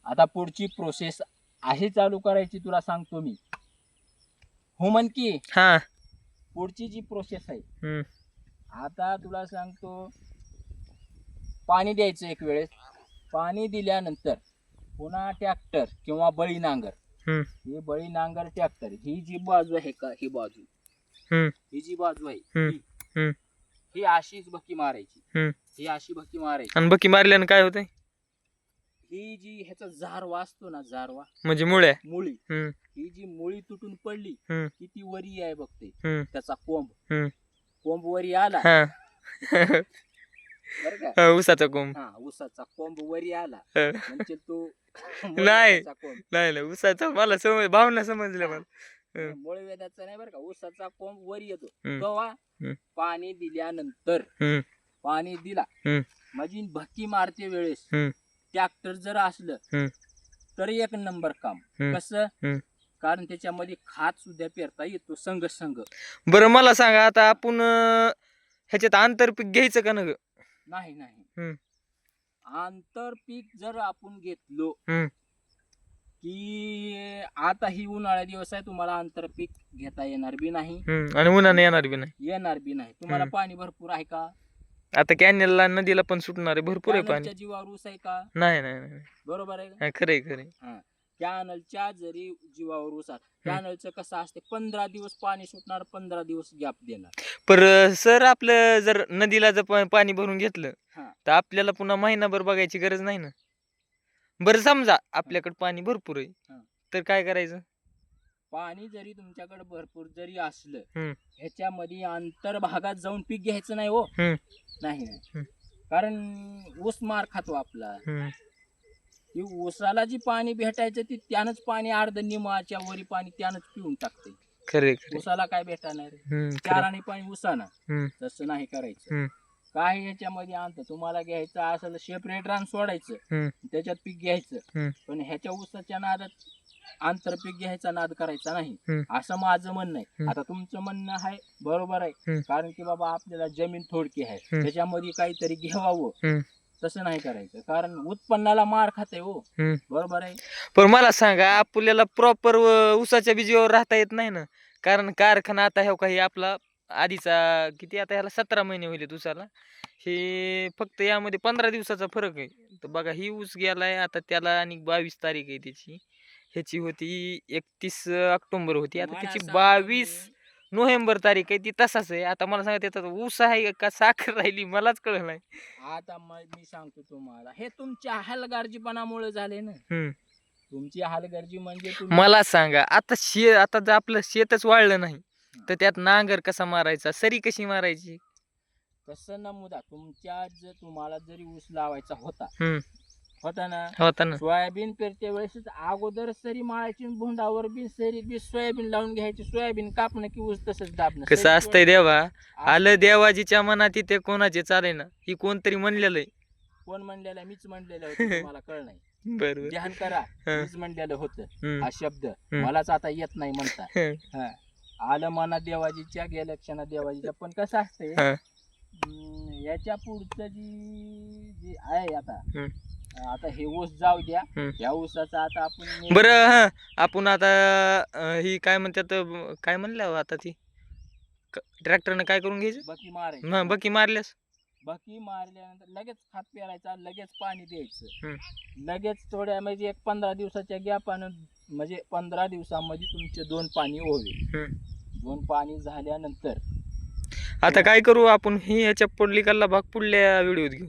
आता पुढची प्रोसेस अशी चालू करायची तुला सांगतो मी. हो म्हण की. हा. पुढची जी प्रोसेस आहे हम्म. आता तुला सांगतो, पाणी द्यायचं एक वेळेस. पाणी दिल्यानंतर पुन्हा ट्रॅक्टर किंवा बळी नांगर, हम्म. ही बळी नांगर ट्रॅक्टर, ही जी बाजू आहे का, ही बाजू, हम्म. ही जी बाजू आहे हम्म. ही, हम्म. ही अशीच भक्की मारायची. हम्म. ही अशी भक्की मारायची. आणि बकी मारल्यानं काय होतंय? ही जी ह्याचा जारवा असतो ना, जारवा म्हणजे मुळ्या. मुळी, हम्म. ही जी मुळी तुटून पडली हम्म. की ती वरी आहे बघते, हम्म. त्याचा कोंब, हम्म. कोंब वरी आला हा. बरं का. हा, ऊसाचा कोंब. हा, ऊसाचा कोंब वरी आला हा. म्हणजे तो नाही मूळव्याधाचा कोंब. नाही ऊसाचा मला समज, भावना समजल्या मला. नाही, मूळव्याधाचा नाही बरं का, ऊसाचा कोंब वरी येतो. हम्म. केव्हा? हम्म. पाणी दिल्यानंतर. हम्म. पाणी दिला हम्म. म्हणजे भक्की मारते वेळेस हम्म. ट्रॅक्टर जर असलं हम्म. तर एक नंबर काम. हम्म. कसं? हम्म. कारण त्याच्यामध्ये खात सुद्धा पेरता येतो संघ संघ. बरं मला सांगा, आता आपण ह्याच्यात आंतरपीक घ्यायचं का ना ग? नाही नाही, हम्म. आंतरपीक जर आपण घेतलो हम्म. की आता ही उन्हाळ्या दिवस आहे, तुम्हाला आंतरपीक घेता येणार बी नाही. हम्म. आणि उन्हाने येणार बी नाही. येणार बी नाही. तुम्हाला हम्म. पाणी भरपूर आहे का? आता कॅनेलला नदीला पण सुटणार आहे, भरपूर आहे पाणी. कॅनलच्या जीवावर ऊस आहे का? नाही नाही नाही. बरोबर आहे. हा, खरंय खरंय. हा, कॅनलच्या जरी जीवावर ऊस, कॅनलचं कसं असते, 15 दिवस पाणी सुटणार, 15 दिवस गॅप देणार. पर सर, आपलं जर नदीला जर पाणी भरून घेतलं हा. तर आपल्याला पुन्हा महिनाभर बघायची गरज नाही ना. बरं समजा आपल्याकडे पाणी भरपूर आहे, हा. तर काय करायचं? पाणी जरी तुमच्याकडे भरपूर जरी असलं, हम्म. ह्याच्यामध्ये अंतर्भागात जाऊन पीक घ्यायचं नाही हो. हम्म. नाही नाही, हम्म. कारण ऊस मार खातो आपला. हम्म. की ऊसाला जी पाणी भेटायचं ती त्यानंच पाणी, अर्ध निमाच्या वरी पाणी त्यानंच पिऊन टाकते. खरे खरे. ऊसाला काय भेटणार? खरे. चाराने पाणी ऊसाना. हम्म. तसं नाही करायचं. हम्म. काय ह्याच्यामध्ये आणतं, तुम्हाला घ्यायचं असलं सेपरेट रान सोडायचं, हम्म. त्याच्यात पीक घ्यायचं. हम्म. पण ह्याच्या ऊसाच्या नादात आंतरपीक घ्यायचा नाद करायचा नाही, हम्म. असं माझं म्हणणं आहे. हम्म. आता तुमचं म्हणणं आहे बरोबर आहे, हम्म. कारण की बाबा आपल्याला जमीन थोडकी आहे, हम्म. त्याच्यामध्ये काहीतरी घ्यावं. हम्म. तसं नाही करायचं, कारण उत्पन्नाला मार खाते हो. हम्म. बरोबर आहे. पण मला सांगा, आपल्याला प्रॉपर ऊसाच्या बीजेवर राहता येत नाही ना, कारण कारखाना आता हे काही आपला आधीचा किती, आता ह्याला 17 महिने होईल ऊसाला, हे फक्त यामध्ये 15 दिवसाचा फरक आहे. तर बघा, ही ऊस गेलाय आता, त्याला आणि 22 तारीख आहे त्याची, ह्याची होती 31 ऑक्टोबर होती, आता मला त्याची सांगतो 22 नोव्हेंबर तारीख आहे. ती तसाच आहे. आता मला सांगा, त्याचा ऊस आहे का साखर राहिली मलाच कळलं नाही. आता मी सांगतो तुम्हाला, हे तुमच्या हलगर्जीपणामुळे झाले ना. हम्म. तुमची हलगर्जी म्हणजे मला सांगा, आता आता जर आपलं शेतच वाळलं नाही तर त्यात नांगर कसा मारायचा, सरी कशी मारायची? कसं नमुदा, तुम्हाला जरी ऊस लावायचा होता, हम्म. होता ना, होता ना. सोयाबीन पेरते वेळेस अगोदर सरी मारायची, भुंडावर बी सरी बी सोयाबीन लावून घ्यायची, सोयाबीन कापणं की ऊस तसंच दाबणं. कसं असतंय देवा, आलं देवाजीच्या मनात ते कोणाचे चाले ना, ही कोणतरी म्हणलेलं आहे. कोण म्हणलेलं? मीच म्हणलेलं होतं, तुम्हाला कळ नाही. बरोबर. ध्यान करा, हं. मीच म्हणलेलं होतं. हम्म. हा शब्द हम्म. मलाच आता येत नाही म्हणता. हं. हा, आलं मना देवाजीच्या, गेल्या क्षणात देवाजीच्या. पण कसं असतंय, हं. याच्या पुढचं जी आहे आता, हम्म. आता हे ऊस जाऊ द्या, हम्म. या ऊसाचा आता आपण बरं, हा, आपण आता ही काय म्हणतात, काय म्हणलं आता ती ट्रॅक्टरनं काय करून घ्यायचं? बकी मारायची. बकी मारल्यास बकी मारल्यानंतर लगेच खात पेरायचा, लगेच पाणी द्यायचं. हम्म. लगेच थोड्या म्हणजे एक 15 दिवसाच्या गॅपानं, म्हणजे 15 दिवसामध्ये तुमचे 2 पाणी होईल. हम्म. 2 पाणी झाल्यानंतर आता काय करू आपण, ही ह्याच्या पुढली कल्ला भाग पुढल्या व्हिडिओत घेऊ.